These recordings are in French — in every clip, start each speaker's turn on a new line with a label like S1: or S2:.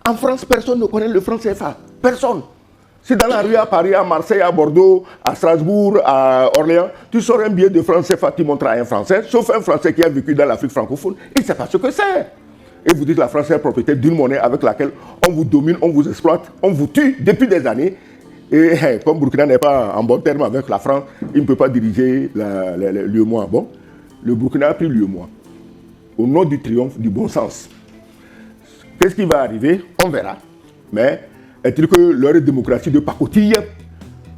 S1: En France, personne ne connaît le franc CFA. Personne. Si dans la rue à Paris, à Marseille, à Bordeaux, à Strasbourg, à Orléans, tu sors un billet de franc CFA, tu montres à un Français, sauf un Français qui a vécu dans l'Afrique francophone, il ne sait pas ce que c'est. Et vous dites que la France est propriétaire d'une monnaie avec laquelle on vous domine, on vous exploite, on vous tue depuis des années. Et comme Burkina n'est pas en bon terme avec la France, il ne peut pas diriger l'UEMOA. Bon, le Burkina a pris l'UEMOA au nom du triomphe du bon sens. Qu'est-ce qui va arriver? On verra. Mais est-il que leur démocratie de pacotille,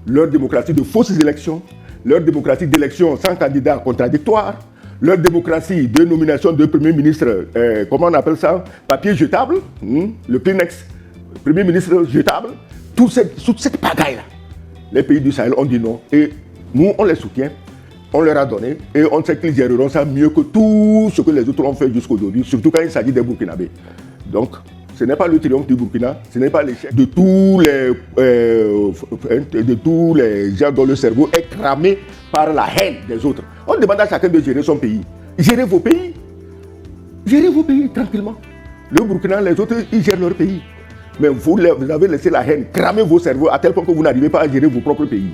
S1: leur démocratie de fausses élections, leur démocratie d'élections sans candidat contradictoire, leur démocratie de nomination de Premier ministre, comment on appelle ça? Papier jetable, le Kleenex, Premier ministre jetable, toute cette pagaille-là. Les pays du Sahel ont dit non. Et nous, on les soutient, on leur a donné, et on sait qu'ils géreront ça mieux que tout ce que les autres ont fait jusqu'aujourd'hui, surtout quand il s'agit des Burkinabés. Donc, ce n'est pas le triomphe du Burkina, ce n'est pas l'échec de tous les gens dont le cerveau est cramé par la haine des autres. On demande à chacun de gérer son pays. Gérez vos pays. Gérez vos pays tranquillement. Le Burkina, les autres, ils gèrent leur pays. Mais vous avez laissé la haine cramer vos cerveaux à tel point que vous n'arrivez pas à gérer vos propres pays.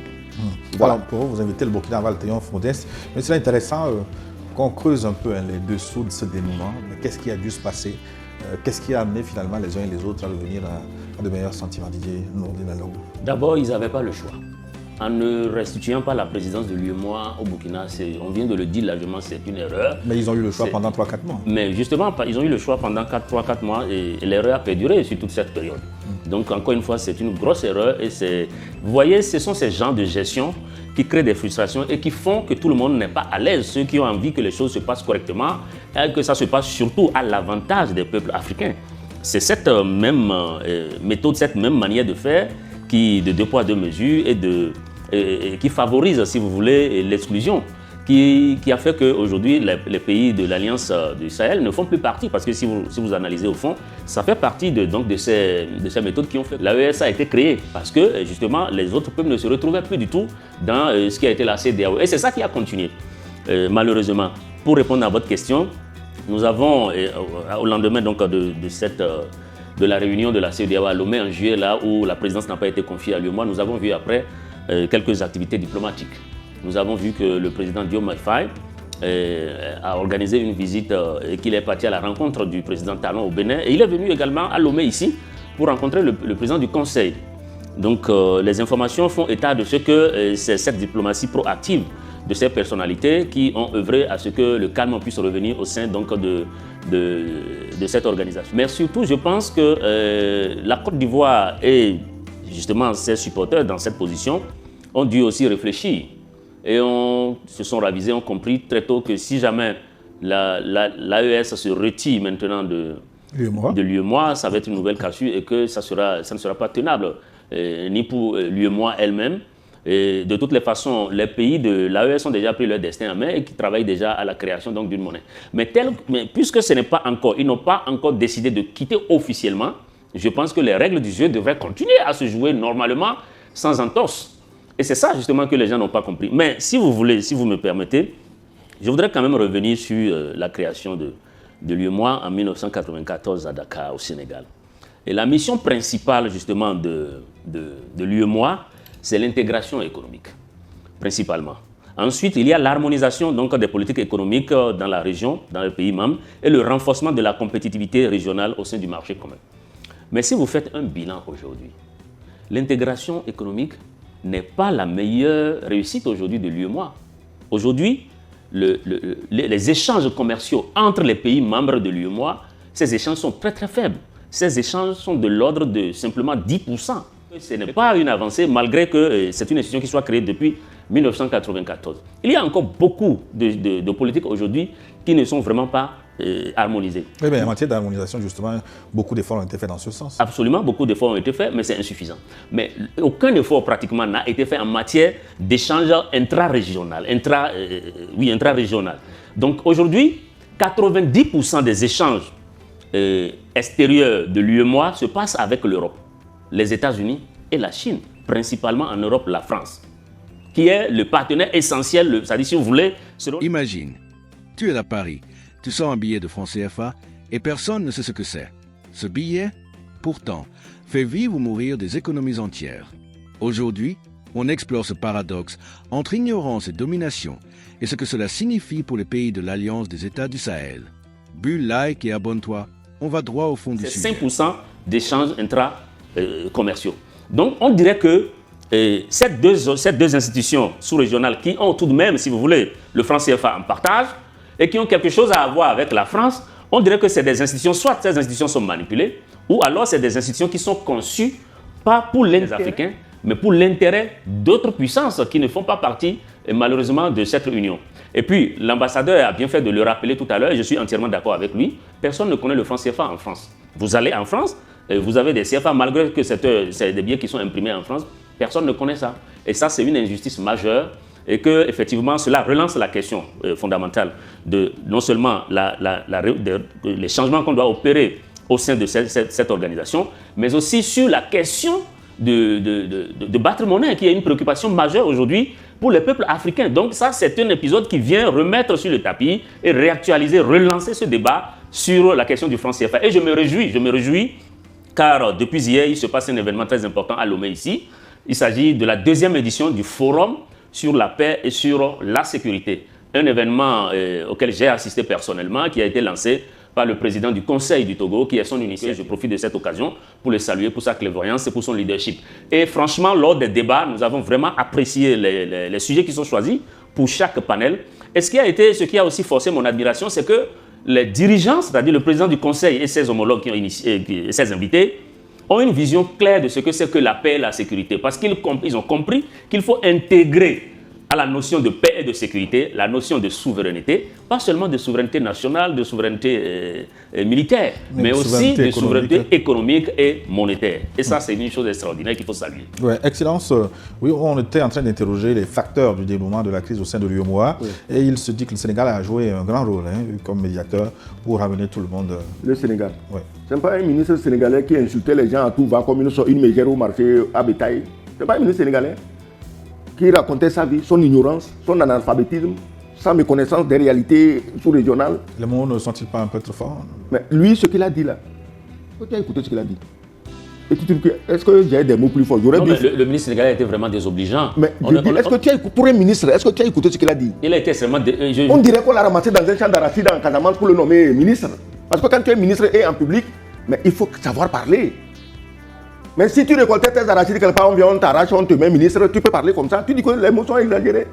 S2: Voilà, pour vous inviter le Burkina avant le triomphe modeste. Mais c'est intéressant qu'on creuse un peu les dessous de ce dénouement. Qu'est-ce qui a dû se passer? Qu'est-ce qui a amené finalement les uns et les autres à revenir à de meilleurs sentiments, Didier Nourdine-Alou?
S3: D'abord, ils n'avaient pas le choix. En ne restituant pas la présidence de l'UEMOA au Burkina, on vient de le dire largement, c'est une erreur.
S2: Mais ils ont eu le choix pendant 3-4 mois.
S3: Mais justement, ils ont eu le choix pendant 3-4 mois et l'erreur a perduré sur toute cette période. Donc encore une fois, c'est une grosse erreur. Et vous voyez, ce sont ces gens de gestion qui créent des frustrations et qui font que tout le monde n'est pas à l'aise. Ceux qui ont envie que les choses se passent correctement et que ça se passe surtout à l'avantage des peuples africains. C'est cette même méthode, cette même manière de faire qui, de deux poids, deux mesures et qui favorise, si vous voulez, l'exclusion. Qui a fait qu'aujourd'hui, les pays de l'Alliance du Sahel ne font plus partie. Parce que si vous analysez au fond, ça fait partie de ces méthodes qui ont fait. L'AES a été créée parce que, justement, les autres peuples ne se retrouvaient plus du tout dans ce qui a été la CEDEAO. Et c'est ça qui a continué, malheureusement. Pour répondre à votre question, nous avons, au lendemain donc, de la réunion de la CEDEAO à Lomé en juillet, là où la présidence n'a pas été confiée à l'UEMOA, nous avons vu après quelques activités diplomatiques. Nous avons vu que le président Diomaye Faye a organisé une visite et qu'il est parti à la rencontre du président Talon au Bénin. Et il est venu également à Lomé ici pour rencontrer le président du Conseil. Donc les informations font état de ce que c'est cette diplomatie proactive de ces personnalités qui ont œuvré à ce que le calme puisse revenir au sein donc, de cette organisation. Mais surtout, je pense que la Côte d'Ivoire et justement ses supporters dans cette position ont dû aussi réfléchir. Et se sont ravisés, ont compris très tôt que si jamais l'AES se retire maintenant de l'UEMOA, ça va être une nouvelle cassure et que ça ne sera pas tenable, ni pour l'UEMOA elle-même. Et de toutes les façons, les pays de l'AES ont déjà pris leur destin en main et qui travaillent déjà à la création d'une monnaie. Mais puisque ce n'est pas encore, ils n'ont pas encore décidé de quitter officiellement, je pense que les règles du jeu devraient continuer à se jouer normalement, sans entorse. Et c'est ça justement que les gens n'ont pas compris. Mais si vous voulez, si vous me permettez, je voudrais quand même revenir sur la création de l'UEMOA en 1994 à Dakar, au Sénégal. Et la mission principale justement de l'UEMOA, c'est l'intégration économique, principalement. Ensuite, il y a l'harmonisation donc, des politiques économiques dans la région, dans les pays membres, et le renforcement de la compétitivité régionale au sein du marché commun. Mais si vous faites un bilan aujourd'hui, l'intégration économique n'est pas la meilleure réussite aujourd'hui de l'UEMOA. Aujourd'hui, les échanges commerciaux entre les pays membres de l'UEMOA, ces échanges sont très très faibles. Ces échanges sont de l'ordre de simplement 10%. Ce n'est pas une avancée malgré que c'est une institution qui soit créée depuis 1994. Il y a encore beaucoup de politiques aujourd'hui qui ne sont vraiment pas harmonisées.
S2: Oui, mais en matière d'harmonisation, justement, beaucoup d'efforts ont été faits dans ce sens.
S3: Absolument, beaucoup d'efforts ont été faits, mais c'est insuffisant. Mais aucun effort pratiquement n'a été fait en matière d'échange intra-régional. Donc aujourd'hui, 90% des échanges extérieurs de l'UEMOA se passent avec l'Europe, les États-Unis et la Chine, principalement en Europe, la France, qui est le partenaire essentiel, c'est-à-dire si vous voulez...
S4: Imagine, tu es à Paris, tu sors un billet de francs CFA et personne ne sait ce que c'est. Ce billet, pourtant, fait vivre ou mourir des économies entières. Aujourd'hui, on explore ce paradoxe entre ignorance et domination et ce que cela signifie pour les pays de l'Alliance des États du Sahel. Bulle, like et abonne-toi, on va droit au fond du sujet.
S3: C'est 5% d'échanges intra-commerciaux. Donc on dirait que ces deux institutions sous-régionales qui ont tout de même, si vous voulez, le franc CFA en partage et qui ont quelque chose à voir avec la France, on dirait que c'est des institutions, soit ces institutions sont manipulées, ou alors c'est des institutions qui sont conçues pas pour les Africains, mais pour l'intérêt d'autres puissances qui ne font pas partie, malheureusement, de cette union. Et puis, l'ambassadeur a bien fait de le rappeler tout à l'heure, et je suis entièrement d'accord avec lui, personne ne connaît le franc CFA en France. Vous allez en France, vous avez des CFA, malgré que c'est des billets qui sont imprimés en France, personne ne connaît ça. Et ça, c'est une injustice majeure, et que effectivement, cela relance la question fondamentale de non seulement les changements qu'on doit opérer au sein de cette organisation, mais aussi sur la question de battre monnaie, qui est une préoccupation majeure aujourd'hui pour les peuples africains. Donc ça, c'est un épisode qui vient remettre sur le tapis et réactualiser, relancer ce débat sur la question du franc CFA. Et je me réjouis, car depuis hier, il se passe un événement très important à Lomé ici. Il s'agit de la 2e édition du Forum sur la paix et sur la sécurité. Un événement auquel j'ai assisté personnellement, qui a été lancé par le président du Conseil du Togo, qui est son initiative. Je profite de cette occasion pour le saluer pour sa clairvoyance et pour son leadership. Et franchement, lors des débats, nous avons vraiment apprécié les sujets qui sont choisis pour chaque panel. Et ce qui a aussi forcé mon admiration, c'est que les dirigeants, c'est-à-dire le président du Conseil et ses homologues qui ont initié, et ses invités, ont une vision claire de ce que c'est que la paix et la sécurité. Parce qu'ils ont compris qu'il faut intégrer à la notion de paix et de sécurité, la notion de souveraineté, pas seulement de souveraineté nationale, de souveraineté militaire, mais aussi de souveraineté économique et monétaire. Et ça, c'est une chose extraordinaire qu'il faut saluer.
S2: Ouais, Excellence, oui, on était en train d'interroger les facteurs du dénouement de la crise au sein de l'UEMOA, oui. Et il se dit que le Sénégal a joué un grand rôle comme médiateur pour ramener tout le monde.
S1: Le Sénégal.
S2: Oui.
S1: Ce n'est pas un ministre sénégalais qui insultait les gens à tout va comme une mégère au marché à bétail. Ce n'est pas un ministre sénégalais qui racontait sa vie, son ignorance, son analphabétisme, sa méconnaissance des réalités sous-régionales.
S2: Les mots ne sont-ils pas un peu trop forts?
S1: Mais lui, ce qu'il a dit là, tu as écouté ce qu'il a dit. Est-ce que j'ai des mots plus forts?
S3: Non, le ministre sénégalais était vraiment désobligeant.
S1: Mais pour un ministre, est-ce que tu as écouté ce qu'il a dit?
S3: Il a été extrêmement...
S1: On dirait qu'on l'a ramassé dans un champ d'arachide en Casamance pour le nommer ministre. Parce que quand tu es ministre et en public, mais il faut savoir parler. Mais si tu récoltais tes arachides quelque part, on t'arrache, on te met ministre, tu peux parler comme ça. Tu dis que les mots sont exagérés.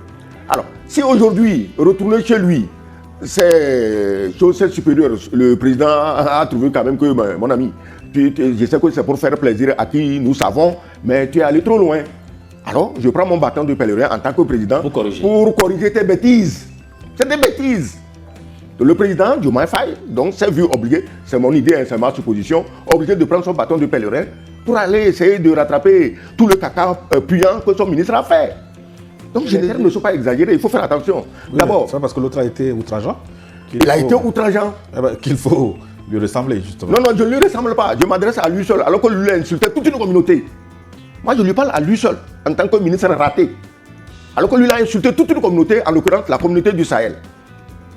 S1: Alors, si aujourd'hui, retourner chez lui, c'est chose supérieure, le président a trouvé quand même que, mon ami, je sais que c'est pour faire plaisir à qui nous savons, mais tu es allé trop loin. Alors, je prends mon bâton de pèlerin en tant que président pour corriger tes bêtises. C'est des bêtises. Le président, Diomaye Faye, donc s'est vu obligé, c'est mon idée, c'est ma supposition, obligé de prendre son bâton de pèlerin pour aller essayer de rattraper tout le caca puant que son ministre a fait. Donc les termes ne sont pas exagérés, il faut faire attention.
S2: Oui, d'abord, c'est parce que l'autre a été outrageant.
S1: Il a été outrageant.
S2: Qu'il faut lui ressembler, justement.
S1: Non, je ne lui ressemble pas. Je m'adresse à lui seul, alors que lui a insulté toute une communauté. Moi, je lui parle à lui seul, en tant que ministre raté. Alors que lui a insulté toute une communauté, en l'occurrence la communauté du Sahel.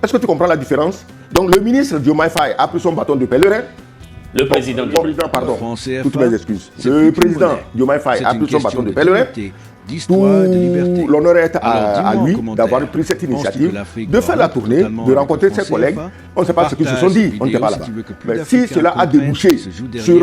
S1: Est-ce que tu comprends la différence? Donc le ministre Diomaye Faye a pris son bâton de pèlerin.
S3: Le président,
S1: pardon, toutes mes excuses. Le président Diomaye Faye a pris son bâton de pèlerin. Tout l'honneur est à lui d'avoir pris cette initiative, de faire la tournée, de rencontrer ses collègues. On ne sait pas ce qu'ils se sont dit, on n'était pas là-bas. Mais si cela a débouché sur